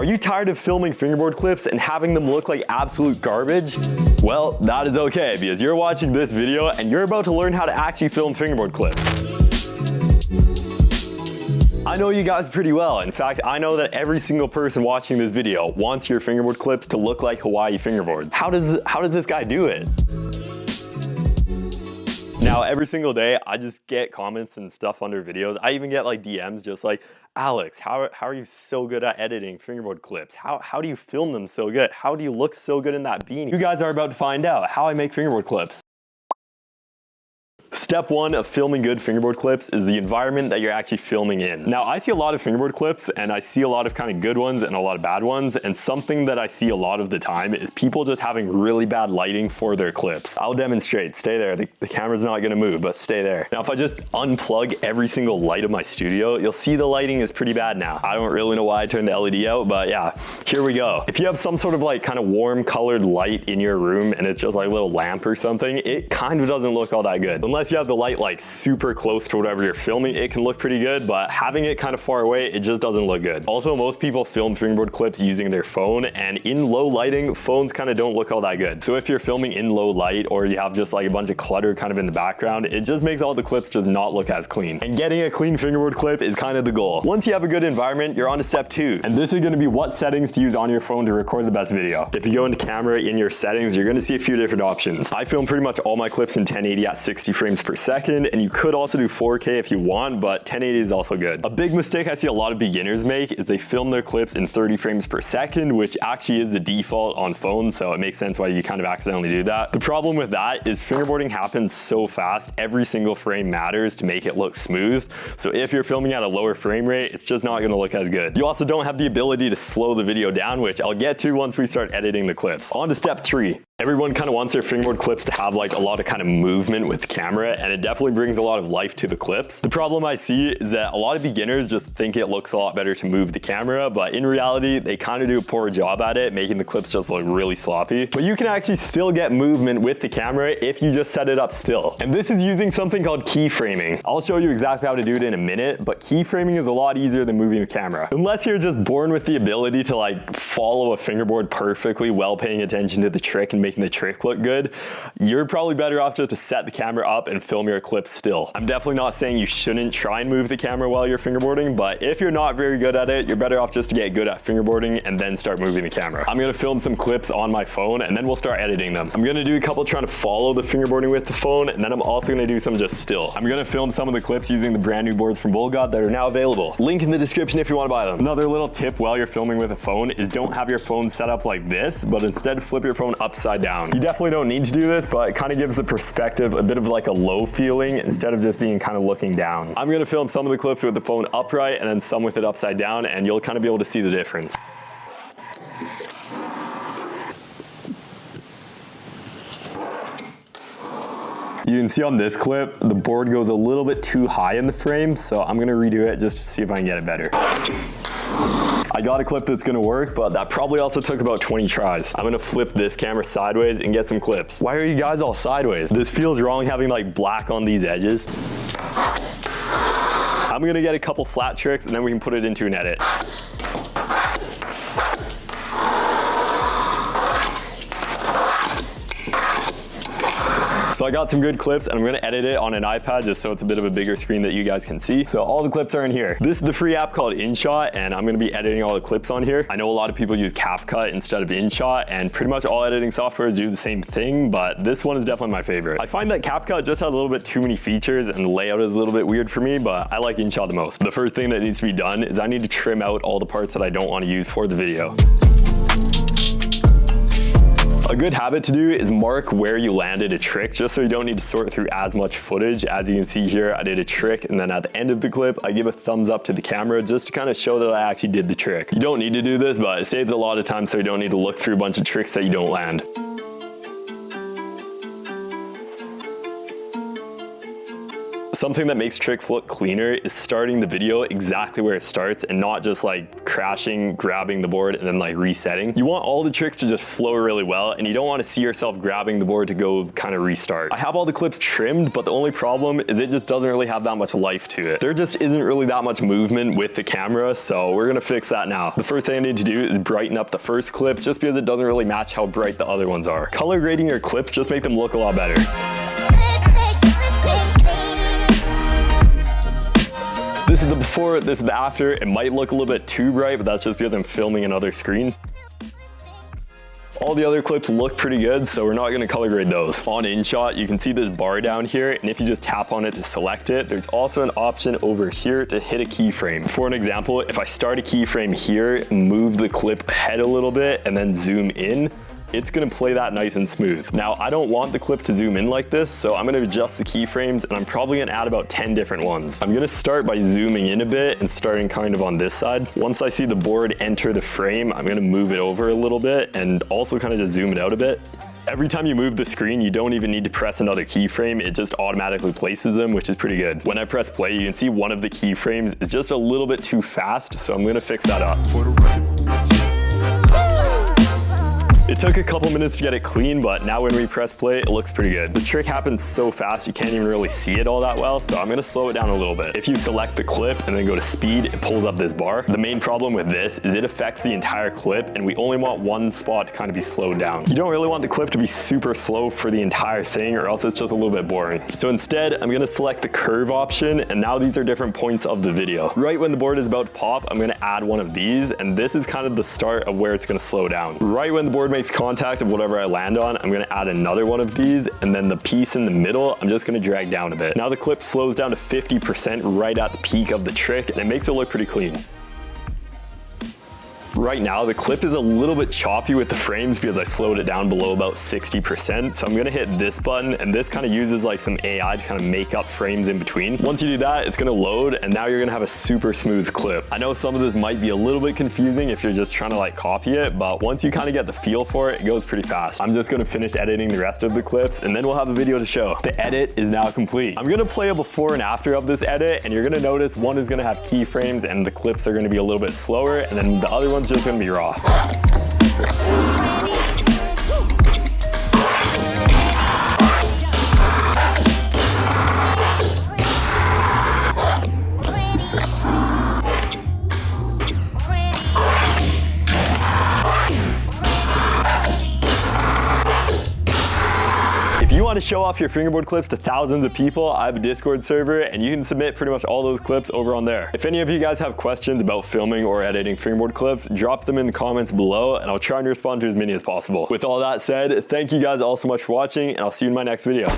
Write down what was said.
Are you tired of filming fingerboard clips and having them look like absolute garbage? Well, that is okay, because you're watching this video and you're about to learn how to actually film fingerboard clips. I know you guys pretty well. In fact, I know that every single person watching this video wants your fingerboard clips to look like Hawaii fingerboards. How does this guy do it? Now, every single day, I just get comments and stuff under videos. I even get like DMs just like, Alex, how are you so good at editing fingerboard clips? How do you film them so good? How do you look so good in that beanie? You guys are about to find out how I make fingerboard clips. Step one of filming good fingerboard clips is the environment that you're actually filming in. Now, I see a lot of fingerboard clips and I see a lot of kind of good ones and a lot of bad ones. And something that I see a lot of the time is people just having really bad lighting for their clips. I'll demonstrate. Stay there. The camera's not gonna move, but stay there. Now, if I just unplug every single light of my studio, you'll see the lighting is pretty bad now. I don't really know why I turned the LED out, but yeah, here we go. If you have some sort of like kind of warm colored light in your room and it's just like a little lamp or something, it kind of doesn't look all that good. Unless you have the light like super close to whatever you're filming, it can look pretty good, but having it kind of far away, it just doesn't look good. Also, most people film fingerboard clips using their phone, and in low lighting, phones kind of don't look all that good. So if you're filming in low light or you have just like a bunch of clutter kind of in the background, it just makes all the clips just not look as clean. And getting a clean fingerboard clip is kind of the goal. Once you have a good environment, you're on to step two. And this is going to be what settings to use on your phone to record the best video. If you go into camera in your settings, you're going to see a few different options. I film pretty much all my clips in 1080 at 60 frames per second. And you could also do 4K if you want, but 1080 is also good. A big mistake I see a lot of beginners make is they film their clips in 30 frames per second, which actually is the default on phones, so it makes sense why you kind of accidentally do that. The problem with that is fingerboarding happens so fast, every single frame matters to make it look smooth. So if you're filming at a lower frame rate, it's just not gonna look as good. You also don't have the ability to slow the video down, which I'll get to once we start editing the clips. On to step three. Everyone kind of wants their fingerboard clips to have like a lot of kind of movement with the camera, and it definitely brings a lot of life to the clips. The problem I see is that a lot of beginners just think it looks a lot better to move the camera, but in reality, they kind of do a poor job at it, making the clips just look really sloppy. But you can actually still get movement with the camera if you just set it up still. And this is using something called keyframing. I'll show you exactly how to do it in a minute, but keyframing is a lot easier than moving the camera. Unless you're just born with the ability to like follow a fingerboard perfectly while paying attention to the trick and making the trick look good, you're probably better off just to set the camera up and film your clips still. I'm definitely not saying you shouldn't try and move the camera while you're fingerboarding, but if you're not very good at it, you're better off just to get good at fingerboarding and then start moving the camera. I'm gonna film some clips on my phone and then we'll start editing them. I'm gonna do a couple trying to follow the fingerboarding with the phone, and then I'm also gonna do some just still. I'm gonna film some of the clips using the brand new boards from Bulgard that are now available. Link in the description if you wanna buy them. Another little tip while you're filming with a phone is don't have your phone set up like this, but instead flip your phone upside down. You definitely don't need to do this, but it kind of gives the perspective a bit of like a low feeling instead of just being kind of looking down. I'm gonna film some of the clips with the phone upright and then some with it upside down, and you'll kind of be able to see the difference. You can see on this clip, the board goes a little bit too high in the frame, so I'm gonna redo it just to see if I can get it better. I got a clip that's gonna work, but that probably also took about 20 tries. I'm gonna flip this camera sideways and get some clips. Why are you guys all sideways? This feels wrong having like black on these edges. I'm gonna get a couple flat tricks and then we can put it into an edit. So I got some good clips and I'm gonna edit it on an iPad just so it's a bit of a bigger screen that you guys can see. So all the clips are in here. This is the free app called InShot, and I'm gonna be editing all the clips on here. I know a lot of people use CapCut instead of InShot, and pretty much all editing software do the same thing, but this one is definitely my favorite. I find that CapCut just has a little bit too many features and the layout is a little bit weird for me, but I like InShot the most. The first thing that needs to be done is I need to trim out all the parts that I don't want to use for the video. A good habit to do is mark where you landed a trick, just so you don't need to sort through as much footage. As you can see here, I did a trick, and then at the end of the clip, I give a thumbs up to the camera just to kind of show that I actually did the trick. You don't need to do this, but it saves a lot of time so you don't need to look through a bunch of tricks that you don't land. Something that makes tricks look cleaner is starting the video exactly where it starts and not just like crashing, grabbing the board, and then like resetting. You want all the tricks to just flow really well, and you don't want to see yourself grabbing the board to go kind of restart. I have all the clips trimmed, but the only problem is it just doesn't really have that much life to it. There just isn't really that much movement with the camera, so we're gonna fix that now. The first thing I need to do is brighten up the first clip just because it doesn't really match how bright the other ones are. Color grading your clips just make them look a lot better. This is the before, this is the after. It might look a little bit too bright, but that's just because I'm filming another screen. All the other clips look pretty good, so we're not gonna color grade those. On InShot, you can see this bar down here, and if you just tap on it to select it, there's also an option over here to hit a keyframe. For an example, if I start a keyframe here, move the clip ahead a little bit, and then zoom in, it's gonna play that nice and smooth. Now, I don't want the clip to zoom in like this, so I'm gonna adjust the keyframes, and I'm probably gonna add about 10 different ones. I'm gonna start by zooming in a bit and starting kind of on this side. Once I see the board enter the frame, I'm gonna move it over a little bit and also kind of just zoom it out a bit. Every time you move the screen, you don't even need to press another keyframe. It just automatically places them, which is pretty good. When I press play, you can see one of the keyframes is just a little bit too fast, so I'm gonna fix that up. It took a couple minutes to get it clean, but now when we press play, it looks pretty good. The trick happens so fast, you can't even really see it all that well, so I'm gonna slow it down a little bit. If you select the clip and then go to speed, it pulls up this bar. The main problem with this is it affects the entire clip, and we only want one spot to kind of be slowed down. You don't really want the clip to be super slow for the entire thing, or else it's just a little bit boring. So instead, I'm gonna select the curve option, and now these are different points of the video. Right when the board is about to pop, I'm gonna add one of these, and this is kind of the start of where it's gonna slow down. Right when the board makes contact of whatever I land on, I'm gonna add another one of these, and then the piece in the middle, I'm just gonna drag down a bit. Now the clip slows down to 50% right at the peak of the trick, and it makes it look pretty clean. Right now, the clip is a little bit choppy with the frames because I slowed it down below about 60%. So I'm gonna hit this button, and this kind of uses like some AI to kind of make up frames in between. Once you do that, it's gonna load, and now you're gonna have a super smooth clip. I know some of this might be a little bit confusing if you're just trying to like copy it, but once you kind of get the feel for it, it goes pretty fast. I'm just gonna finish editing the rest of the clips, and then we'll have a video to show. The edit is now complete. I'm gonna play a before and after of this edit, and you're gonna notice one is gonna have keyframes and the clips are gonna be a little bit slower, and then the other one's just gonna be raw. If you want to show off your fingerboard clips to thousands of people, I have a Discord server, and you can submit pretty much all those clips over on there. If any of you guys have questions about filming or editing fingerboard clips, drop them in the comments below, and I'll try and respond to as many as possible. With all that said, thank you guys all so much for watching, and I'll see you in my next video.